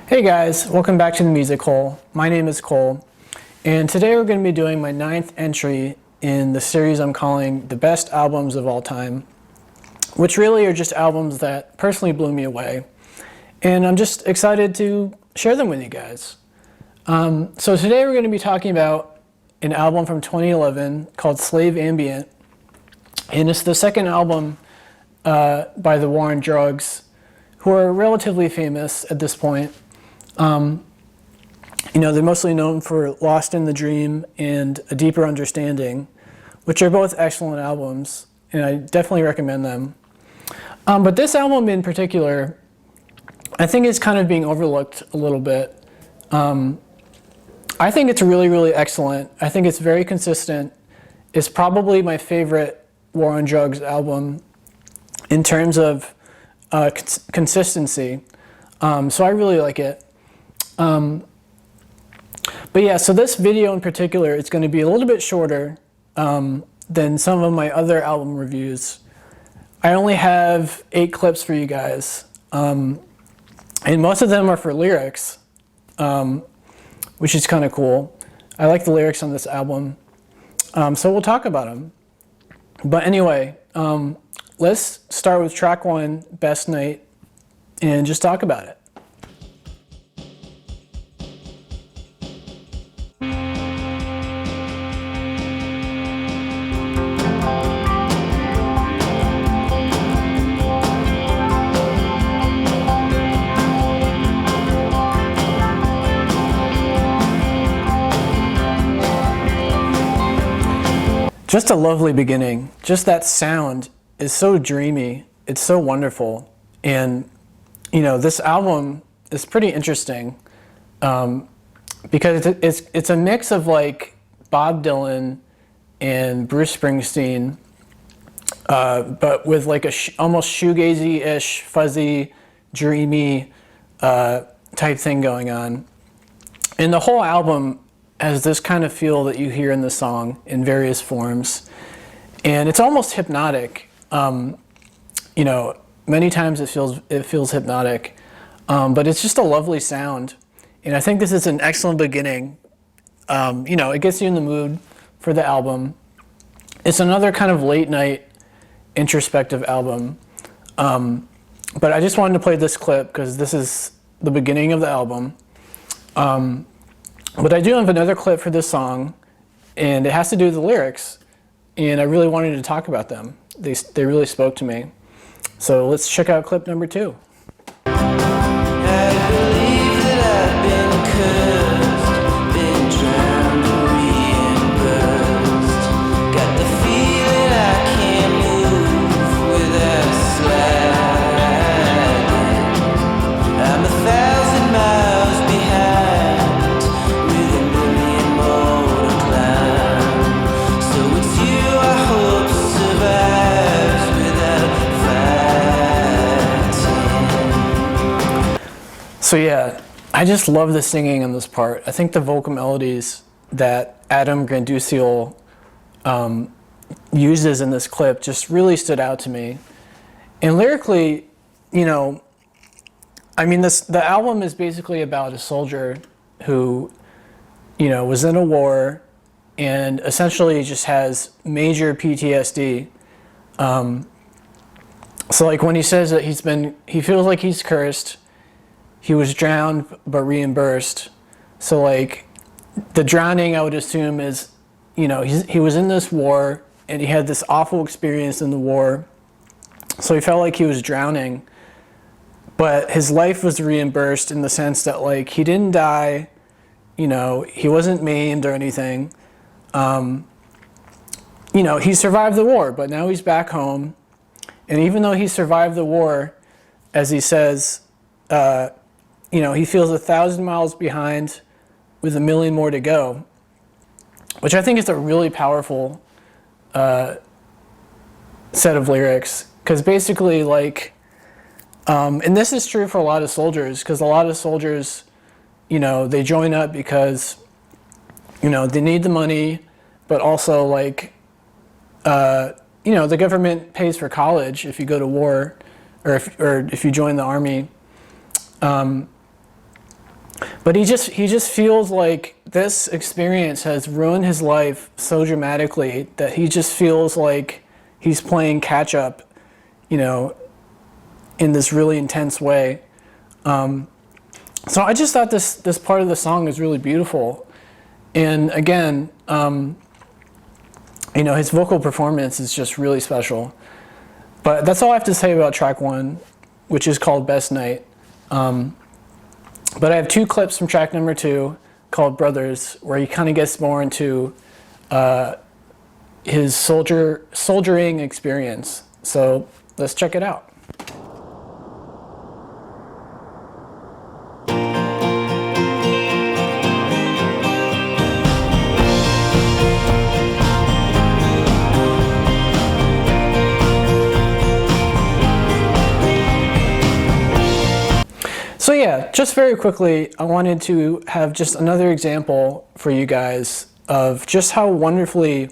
Hey guys, welcome back to the Music Hole. My name is Cole, and today we're going to be doing my 9th entry in the series I'm calling The Best Albums of All Time, which really are just albums that personally blew me away, and I'm just excited to share them with you guys. So today we're going to be talking about an album from 2011 called Slave Ambient, and it's the second album by the War on Drugs, who are relatively famous at this point. They're mostly known for Lost in the Dream and A Deeper Understanding, which are both excellent albums, and I definitely recommend them. But this album in particular, I think is kind of being overlooked a little bit. I think it's really, really excellent. I think it's very consistent. It's probably my favorite War on Drugs album in terms of consistency. So I really like it. But yeah, so this video in particular is going to be a little bit shorter than some of my other album reviews. I only have 8 clips for you guys, and most of them are for lyrics, which is kind of cool. I like the lyrics on this album, so we'll talk about them. But anyway, let's start with track 1, Best Night, and just talk about it. Just a lovely beginning. Just that sound is so dreamy. It's so wonderful. And, this album is pretty interesting because it's a mix of like Bob Dylan and Bruce Springsteen, but with like a almost shoegazy-ish, fuzzy, dreamy type thing going on. And the whole album has this kind of feel that you hear in the song in various forms. And it's almost hypnotic. Many times it feels hypnotic, but it's just a lovely sound. And I think this is an excellent beginning. It gets you in the mood for the album. It's another kind of late night introspective album. But I just wanted to play this clip because this is the beginning of the album. But I do have another clip for this song, and it has to do with the lyrics, and I really wanted to talk about them. They really spoke to me. So let's check out clip number 2. So yeah, I just love the singing on this part. I think the vocal melodies that Adam Granduciel uses in this clip just really stood out to me. And lyrically, the album is basically about a soldier who, was in a war and essentially just has major PTSD. So like when he says that he feels like he's cursed. He was drowned but reimbursed. So like the drowning, I would assume, is, he was in this war and he had this awful experience in the war. So he felt like he was drowning, but his life was reimbursed in the sense that like he didn't die, he wasn't maimed or anything. He survived the war, but now he's back home. And even though he survived the war, as he says, he feels 1,000 miles behind with 1,000,000 more to go, which I think is a really powerful set of lyrics. Because basically, and this is true for a lot of soldiers, because a lot of soldiers, they join up because, they need the money, but also the government pays for college if you go to war, or if you join the army. But he just feels like this experience has ruined his life so dramatically that he just feels like he's playing catch up, you know, in this really intense way. So I just thought this part of the song is really beautiful. And again, you know, his vocal performance is just really special. But that's all I have to say about track 1, which is called Best Night. But I have 2 clips from track number 2 called Brothers, where he kind of gets more into his soldiering experience. So let's check it out. So yeah, just very quickly, I wanted to have just another example for you guys of just how wonderfully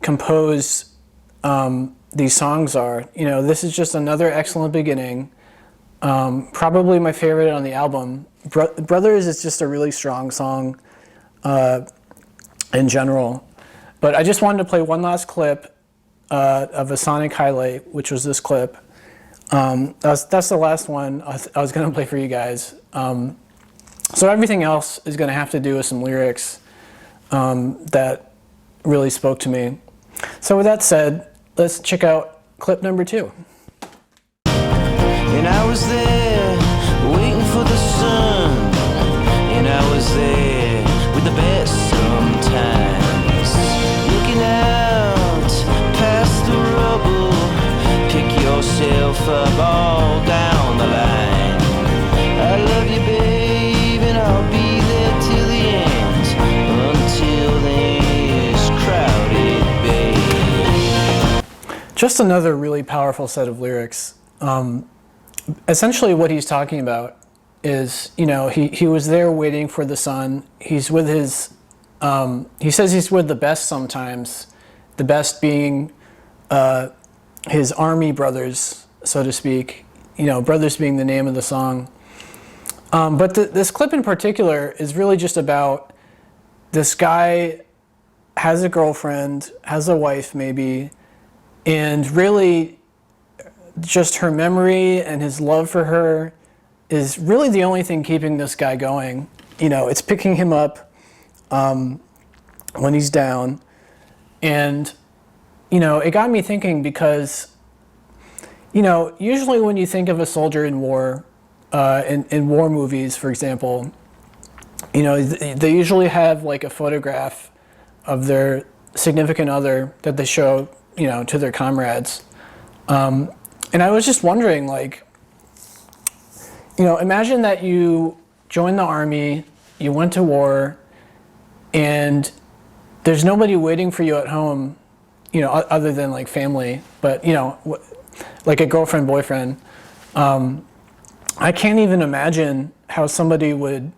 composed these songs are. You know, this is just another excellent beginning. Probably my favorite on the album. Brothers is just a really strong song in general. But I just wanted to play one last clip of a sonic highlight, which was this clip. That's the last one I was going to play for you guys. So everything else is going to have to do with some lyrics that really spoke to me. So with that said, let's check out clip number 2. And I was there, waiting for the sun. And I was there with the best sometimes. Looking out past the rubble. Pick yourself up all down the line. I love you, babe, and I'll be there till the end. Until then, it's crowded, babe. Just another really powerful set of lyrics. Essentially what he's talking about is, you know, he was there waiting for the sun. He's with his, he says he's with the best sometimes, the best being his army brothers, so to speak, you know, brothers being the name of the song. But this clip in particular is really just about this guy has a girlfriend, has a wife maybe, and really just her memory and his love for her is really the only thing keeping this guy going. You know, it's picking him up when he's down. And, you know, it got me thinking because, you know, usually when you think of a soldier in war, in war movies, for example, you know, they usually have like a photograph of their significant other that they show, you know, to their comrades. And I was just wondering, like, you know, imagine that you joined the army, you went to war, and there's nobody waiting for you at home, you know, other than like family, but, you know, like a girlfriend, boyfriend. I can't even imagine how somebody would,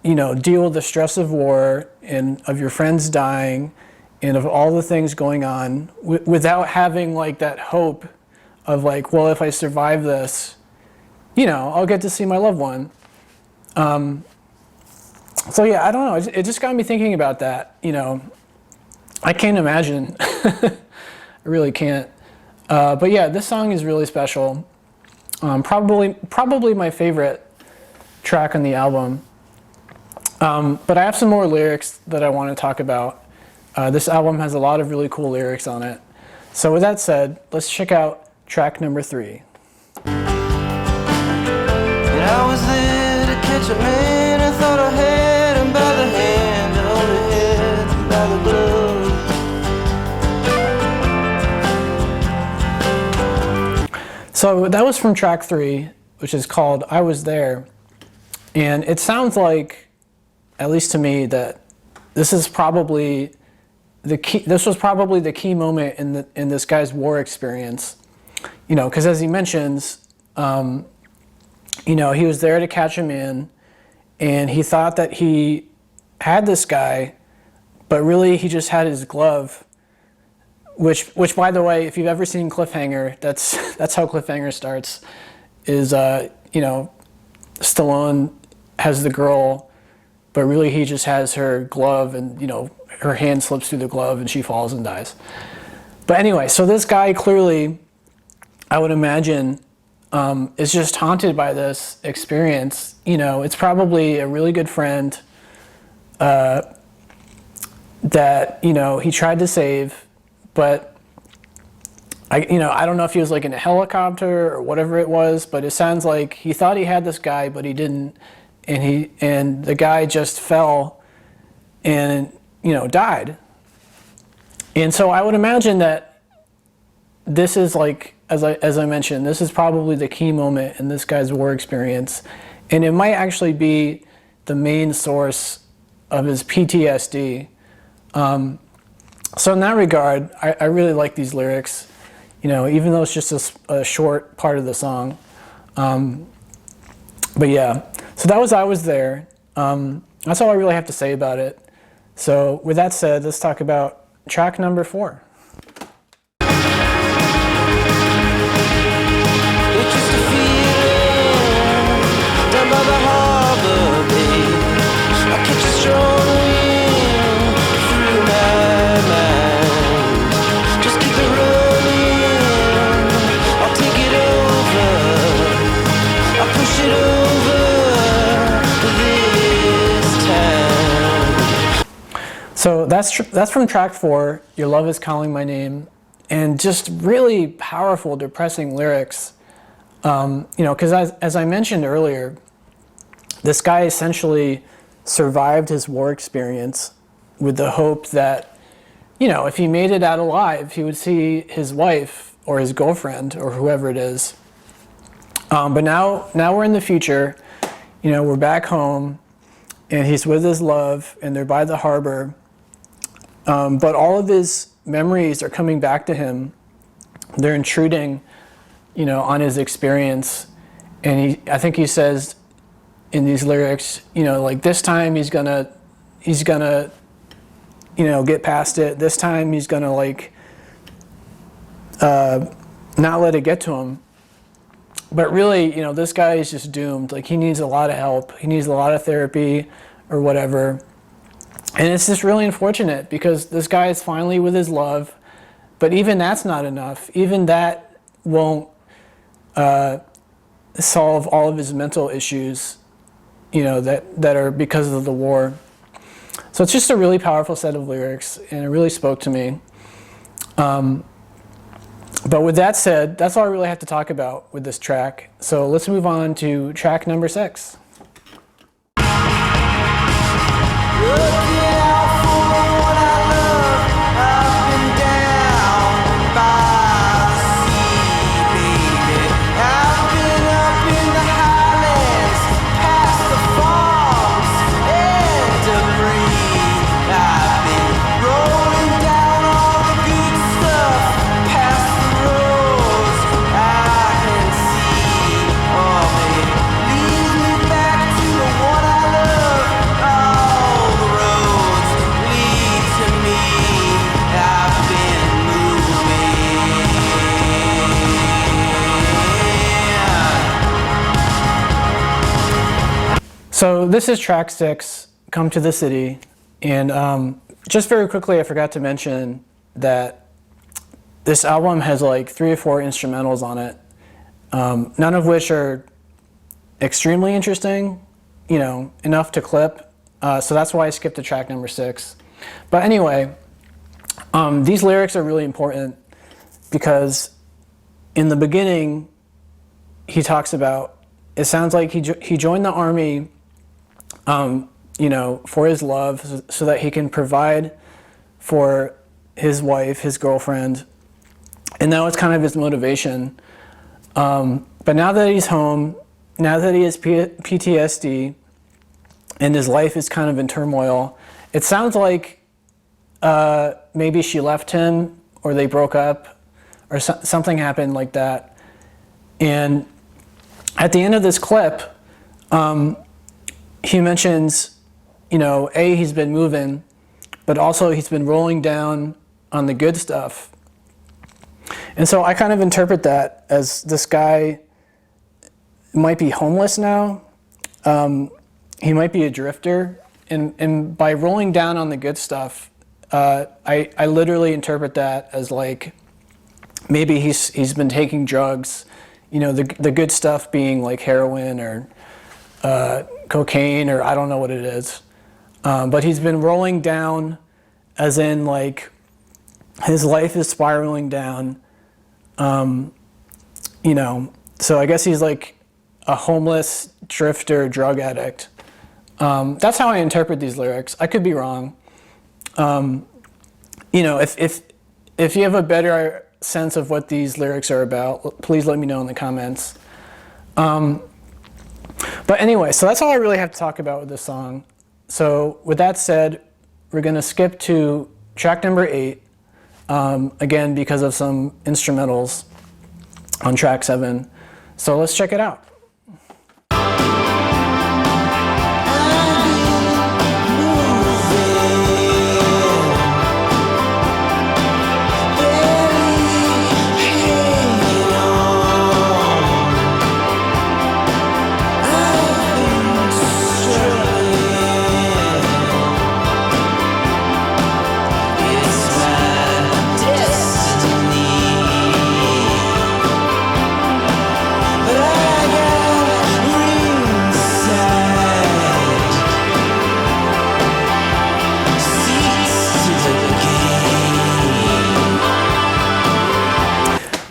you know, deal with the stress of war and of your friends dying and of all the things going on without having like that hope of like, well, if I survive this, you know, I'll get to see my loved one. So yeah, I don't know. It just got me thinking about that. You know, I can't imagine. I really can't. But yeah, this song is really special. Probably my favorite track on the album. But I have some more lyrics that I want to talk about. This album has a lot of really cool lyrics on it. So with that said, let's check out track number 3. And I was there to catch a man. I thought I had him by the hand. I only had him by the glove. So that was from track 3, which is called I Was There. And it sounds like, at least to me, that this is probably the key. This was probably the key moment in this guy's war experience. You know, because as he mentions, you know, he was there to catch him in, and he thought that he had this guy, but really he just had his glove. Which by the way, if you've ever seen Cliffhanger, that's how Cliffhanger starts. Is you know, Stallone has the girl, but really he just has her glove, and her hand slips through the glove and she falls and dies. But anyway, so this guy clearly, I would imagine, is just haunted by this experience. It's probably a really good friend that he tried to save, but I don't know if he was like in a helicopter or whatever it was, but it sounds like he thought he had this guy, but he didn't, and the guy just fell and died. And so I would imagine that this is like, as I mentioned, this is probably the key moment in this guy's war experience, and it might actually be the main source of his PTSD. So in that regard, I really like these lyrics, even though it's just a short part of the song. But yeah, so that was I Was There. That's all I really have to say about it. So with that said, let's talk about track number 4. It's just a feeling down by the harbor, babe. I catch a strong wind through my mind. Just keep it rolling. I'll take it over. I'll push it over this time. So that's from track 4, Your Love Is Calling My Name, and just really powerful, depressing lyrics. Because as I mentioned earlier, this guy essentially survived his war experience with the hope that, if he made it out alive, he would see his wife or his girlfriend or whoever it is. But now we're in the future, we're back home, and he's with his love, and they're by the harbor. But all of his memories are coming back to him. They're intruding, on his experience. And I think he says in these lyrics, like this time he's gonna, get past it. This time he's gonna not let it get to him. But really, this guy is just doomed. Like, he needs a lot of help. He needs a lot of therapy or whatever. And it's just really unfortunate because this guy is finally with his love, but even that's not enough. Even that won't solve all of his mental issues, that are because of the war. So it's just a really powerful set of lyrics, and it really spoke to me. But with that said, that's all I really have to talk about with this track. So let's move on to track number 6. So this is track 6, Come to the City. And just very quickly, I forgot to mention that this album has like 3 or 4 instrumentals on it, none of which are extremely interesting, enough to clip. So that's why I skipped to track number 6. But anyway, these lyrics are really important because in the beginning, he talks about, it sounds like he joined the army for his love, so that he can provide for his wife, his girlfriend, and that was kind of his motivation. But now that he's home, now that he has PTSD, and his life is kind of in turmoil, it sounds like maybe she left him, or they broke up, or something happened like that. And at the end of this clip, he mentions, he's been moving, but also he's been rolling down on the good stuff. And so I kind of interpret that as this guy might be homeless now. he might be a drifter, and by rolling down on the good stuff, I literally interpret that as like maybe he's been taking drugs, you know, the good stuff being like heroin or cocaine, or I don't know what it is, but he's been rolling down, as in like his life is spiraling down, you know. So I guess he's like a homeless drifter, drug addict. That's how I interpret these lyrics. I could be wrong. You know, if you have a better sense of what these lyrics are about, please let me know in the comments. But anyway, so that's all I really have to talk about with this song. So with that said, we're going to skip to track number 8, again because of some instrumentals on track 7. So let's check it out.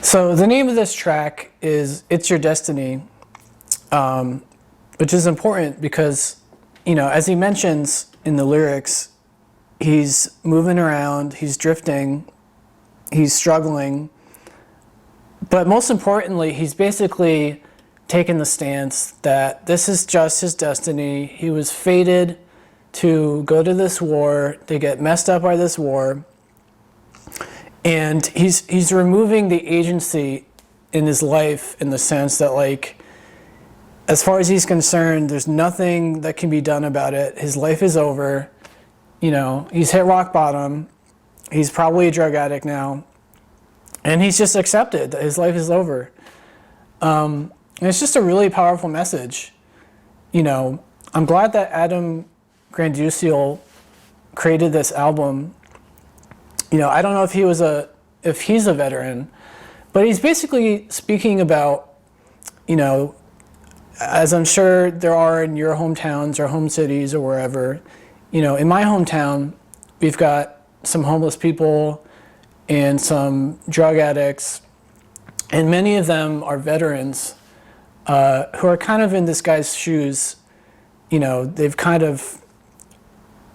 So the name of this track is It's Your Destiny, which is important because, you know, as he mentions in the lyrics, he's moving around, he's drifting, he's struggling, but most importantly, he's basically taken the stance that this is just his destiny. He was fated to go to this war, to get messed up by this war. And he's removing the agency in his life in the sense that, like, as far as he's concerned, there's nothing that can be done about it. His life is over. You know, he's hit rock bottom. He's probably a drug addict now. And he's just accepted that his life is over. And it's just a really powerful message. You know, I'm glad that Adam Granduciel created this album. You know, I don't know if he's a veteran, but he's basically speaking about, you know, as I'm sure there are in your hometowns or home cities or wherever. You know, in my hometown, we've got some homeless people and some drug addicts, and many of them are veterans who are kind of in this guy's shoes. You know, they've kind of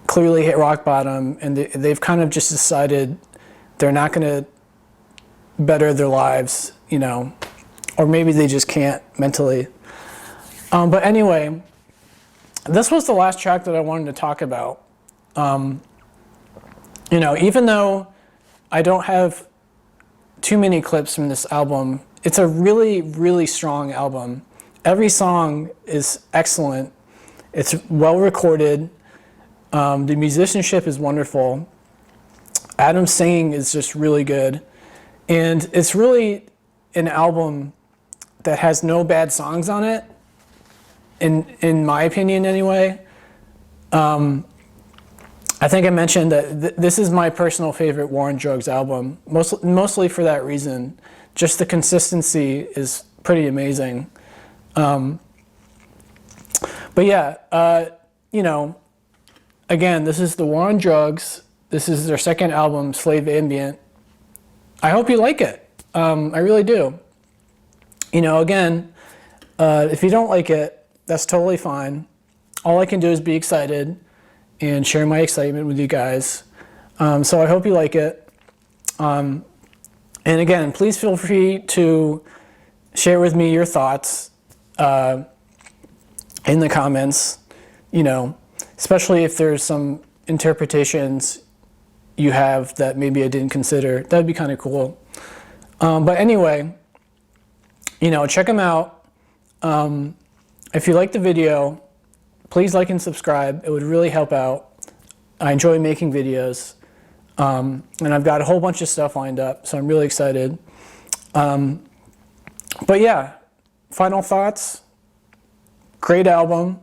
clearly hit rock bottom, and they've kind of just decided they're not going to better their lives, you know, or maybe they just can't mentally. But anyway, this was the last track that I wanted to talk about. You know, even though I don't have too many clips from this album, it's a really, really strong album. Every song is excellent. It's well recorded. The musicianship is wonderful. Adam's singing is just really good. And it's really an album that has no bad songs on it, in my opinion anyway. I think I mentioned that this is my personal favorite War on Drugs album, mostly for that reason. Just the consistency is pretty amazing. But yeah, you know, again, this is the War on Drugs. This is their second album, Slave Ambient. I hope you like it. I really do. You know, again, if you don't like it, that's totally fine. All I can do is be excited and share my excitement with you guys. So I hope you like it. And again, please feel free to share with me your thoughts in the comments, you know, especially if there's some interpretations you have that maybe I didn't consider. That'd be kind of cool. But anyway, you know, check them out. If you like the video, please like and subscribe. It would really help out. I enjoy making videos. And I've got a whole bunch of stuff lined up, so I'm really excited. But yeah, final thoughts. Great album.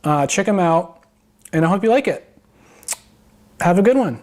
Check them out, and I hope you like it. Have a good one.